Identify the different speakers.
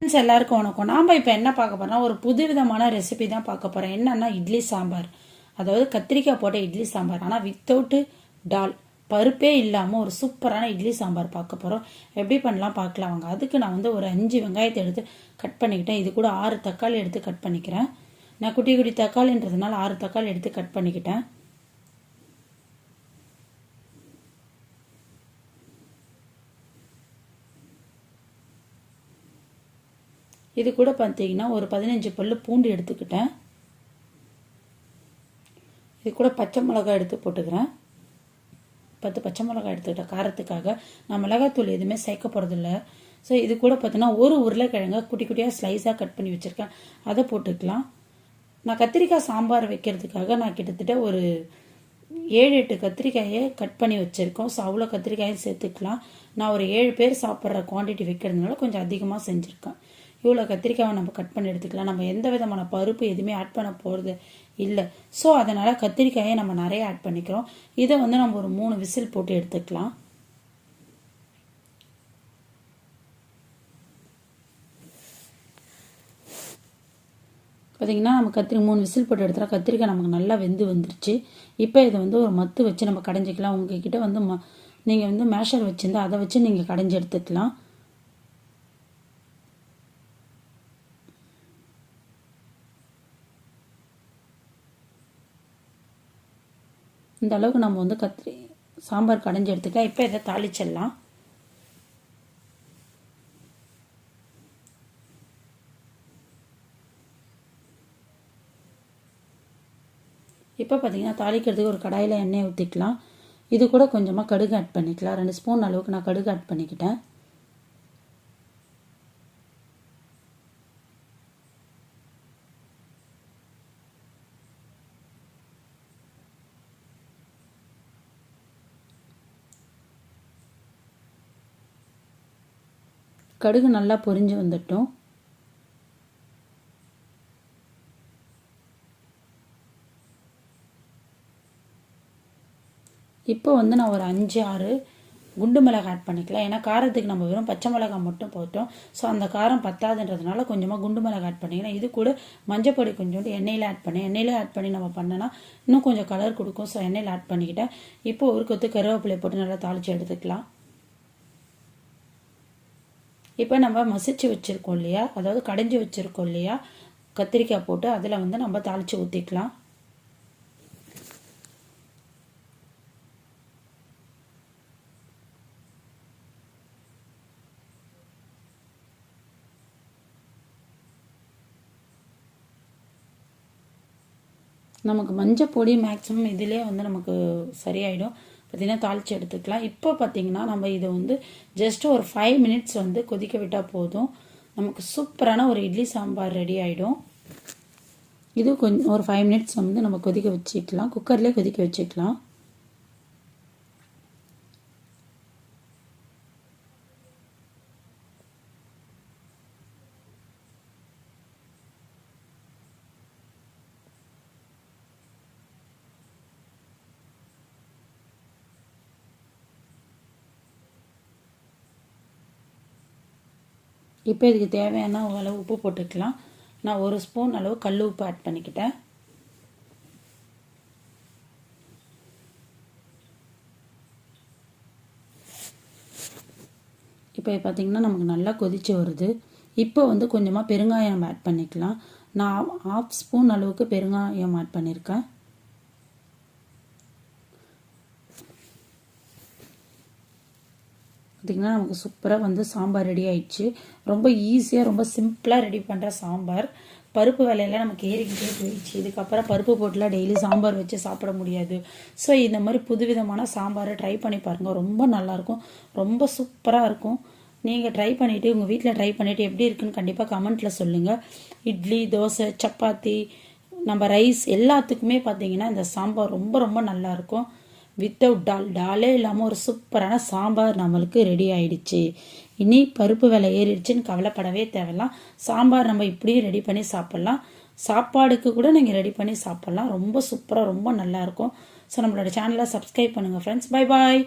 Speaker 1: Friends எல்லாருக்கும் வணக்கம். நாம் இப்போ என்ன பார்க்க போறோம்னா ஒரு புதுவிதமான ரெசிபி தான் பார்க்க போகிறோம். என்னன்னா இட்லி சாம்பார், அதாவது கத்திரிக்காய் போட்ட இட்லி சாம்பார், ஆனால் வித்தவுட்டு டால், பருப்பே இல்லாமல் ஒரு சூப்பரான இட்லி சாம்பார் பார்க்க போகிறோம். எப்படி பண்ணலாம் பார்க்கலாம் வாங்க. அதுக்கு நான் வந்து ஒரு 5 வெங்காயத்தை எடுத்து கட் பண்ணிக்கிட்டேன். இது கூட 6 தக்காளி எடுத்து கட் பண்ணிக்கிறேன். நான் குட்டி குட்டி தக்காளின்றதுனால 6 தக்காளி எடுத்து கட் பண்ணிக்கிட்டேன். இது கூட பார்த்தீங்கன்னா ஒரு 15 பல்லு பூண்டு எடுத்துக்கிட்டேன். இது கூட பச்சை மிளகாய் எடுத்து போட்டுக்கிறேன். 10 பச்சை மிளகாய் எடுத்துக்கிட்டேன் காரத்துக்காக. நான் மிளகாத்தூள் எதுவுமே சேர்க்க போகிறதில்ல. ஸோ இது கூட பார்த்தீங்கன்னா ஒரு உருளைக்கிழங்க குட்டி குட்டியாக ஸ்லைஸாக கட் பண்ணி வச்சுருக்கேன், அதை போட்டுக்கலாம். நான் கத்திரிக்காய் சாம்பார் வைக்கிறதுக்காக நான் கிட்டத்தட்ட ஒரு 7-8 கத்திரிக்காயை கட் பண்ணி வச்சுருக்கோம். ஸோ அவ்வளோ கத்திரிக்காயும் சேர்த்துக்கலாம். நான் ஒரு 7 பேர் சாப்பிட்ற குவான்டிட்டி வைக்கிறதுனால கொஞ்சம் அதிகமாக செஞ்சுருக்கேன். இவ்வளோ கத்திரிக்காயை நம்ம கட் பண்ணி எடுத்துக்கலாம். நம்ம எந்த விதமான பருப்பு எதுவுமே ஆட் பண்ண போகிறது இல்லை. ஸோ அதனால் கத்திரிக்காயை நம்ம நிறைய ஆட் பண்ணிக்கிறோம். இதை வந்து நம்ம ஒரு 3 விசில் போட்டு எடுத்துக்கலாம். பார்த்திங்கன்னா நம்ம 3 விசில் போட்டு எடுத்துகிறோம். கத்திரிக்காய் நமக்கு நல்லா வெந்து வந்துருச்சு. இப்போ இதை வந்து ஒரு மத்து வச்சு நம்ம கடைஞ்சிக்கலாம். உங்ககிட்ட வந்து நீங்கள் வந்து மேஷர் வச்சுருந்தா அதை வச்சு நீங்கள் கடைஞ்சி எடுத்துக்கலாம். இந்த அளவுக்கு நம்ம வந்து சாம்பார் கடைஞ்சி எடுத்துக்கலாம். இப்போ இதை தாளிச்சிடலாம். இப்போ பார்த்தீங்கன்னா தாளிக்கிறதுக்கு ஒரு கடாயில் எண்ணெய் ஊற்றிக்கலாம். இது கூட கொஞ்சமாக கடுகு ஆட் பண்ணிக்கலாம். 2 ஸ்பூன் அளவுக்கு நான் கடுகு ஆட் பண்ணிக்கிட்டேன். கடுகு நல்லா பொரிஞ்சு வந்துட்டோம். இப்போ வந்து நான் ஒரு 5-6 குண்டு மிளகாய் ஆட் பண்ணிக்கலாம். ஏன்னா காரத்துக்கு நம்ம வெறும் பச்சை மிளகாய் மட்டும் போட்டோம். ஸோ அந்த காரம் பத்தாதுன்றதுனால கொஞ்சமாக குண்டு மிளகாய் ஆட் பண்ணிக்கலாம். இது கூட மஞ்சப்பொடி கொஞ்சோண்டு எண்ணெயில் ஆட் பண்ணி நம்ம பண்ணோன்னா இன்னும் கொஞ்சம் கலர் கொடுக்கும். ஸோ எண்ணெயில் ஆட் பண்ணிக்கிட்டேன். இப்போ ஒரு கொத்து கருவேப்பிலை போட்டு நல்லா தாளித்து எடுத்துக்கலாம். இப்போ நம்ம மசிச்சு வச்சுருக்கோம் இல்லையா, அதாவது கடைஞ்சி வச்சுருக்கோம் இல்லையா, கத்திரிக்காய் போட்டு அதில் வந்து நம்ம தாளித்து ஊற்றிக்கலாம். நமக்கு மஞ்சள் பொடி மேக்ஸிமம் இதிலே வந்து நமக்கு சரியாயிடும். பார்த்திங்கன்னா தாளித்து எடுத்துக்கலாம். இப்போ பார்த்திங்கன்னா நம்ம இதை வந்து ஜஸ்ட் ஒரு 5 மினிட்ஸ் வந்து கொதிக்க விட்டால் போதும். நமக்கு சூப்பரான ஒரு இட்லி சாம்பார் ரெடி ஆகிடும். இது கொஞ்சம் ஒரு 5 மினிட்ஸ் வந்து நம்ம கொதிக்க வச்சுக்கலாம். குக்கர்லேயே கொதிக்க வச்சுக்கலாம். இப்போ இதுக்கு தேவையான அளவு உப்பு போட்டுக்கலாம். நான் 1 ஸ்பூன் அளவு கல் உப்பு ஆட் பண்ணிக்கிட்டேன். இப்போ பார்த்திங்கன்னா நமக்கு நல்லா கொதிச்சு வருது. இப்போ வந்து கொஞ்சமாக பெருங்காயம் ஆட் பண்ணிக்கலாம். நான் 1/2 ஸ்பூன் அளவுக்கு பெருங்காயம் ஆட் பண்ணியிருக்கேன். பார்த்திங்கன்னா நமக்கு சூப்பராக வந்து சாம்பார் ரெடி ஆயிடுச்சு. ரொம்ப ஈஸியாக ரொம்ப சிம்பிளாக ரெடி பண்ணுற சாம்பார். பருப்பு விலையெல்லாம் நமக்கு ஏறிக்கிட்டே போயிடுச்சு. இதுக்கப்புறம் பருப்பு போட்டுலாம் டெய்லி சாம்பார் வச்சு சாப்பிட முடியாது. ஸோ இந்த மாதிரி புதுவிதமான சாம்பாரை ட்ரை பண்ணி பாருங்கள். ரொம்ப நல்லாயிருக்கும், ரொம்ப சூப்பராக இருக்கும். நீங்கள் ட்ரை பண்ணிவிட்டு உங்கள் வீட்டில் ட்ரை பண்ணிவிட்டு எப்படி இருக்குன்னு கண்டிப்பாக கமெண்ட்டில் சொல்லுங்கள். இட்லி, தோசை, சப்பாத்தி, நம்ம ரைஸ் எல்லாத்துக்குமே பார்த்தீங்கன்னா இந்த சாம்பார் ரொம்ப ரொம்ப நல்லாயிருக்கும். வித்தவுட் டாலே இல்லாமல் ஒரு சூப்பரான சாம்பார் நம்மளுக்கு ரெடி ஆயிடுச்சு. இனி பருப்பு விலை ஏறிடுச்சுன்னு கவலைப்படவே தேவையில்லாம். சாம்பார் நம்ம இப்படியும் ரெடி பண்ணி சாப்பிட்லாம். சாப்பாடுக்கு கூட நீங்கள் ரெடி பண்ணி சாப்பிட்லாம். ரொம்ப சூப்பராக ரொம்ப நல்லாயிருக்கும். ஸோ நம்மளோட சேனலை சப்ஸ்கிரைப் பண்ணுங்கள் ஃப்ரெண்ட்ஸ். Bye bye.